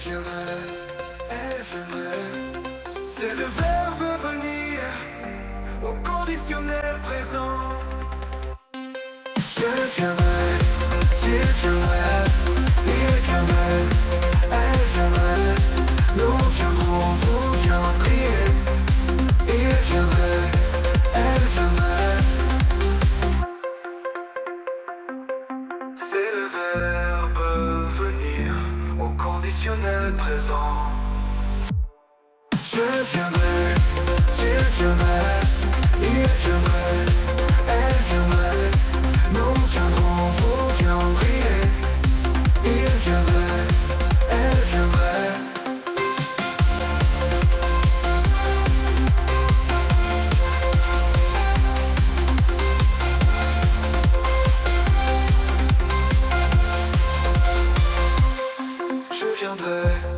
viendrait, elle viendrait. C'est le verbe venir au conditionnel présent. Je viendrai, tu viendrais, il viendrait, elle viendrait. Nous viendrons, vous viendriez. Il viendrait, elle viendrait. C'est le verbe venir au conditionnel présent. Je viendrai, tu viendrais, il viendrait, elle viendrait. Nous viendrons, vous viendriez. Il viendrait, elle viendrait. Je viendrai.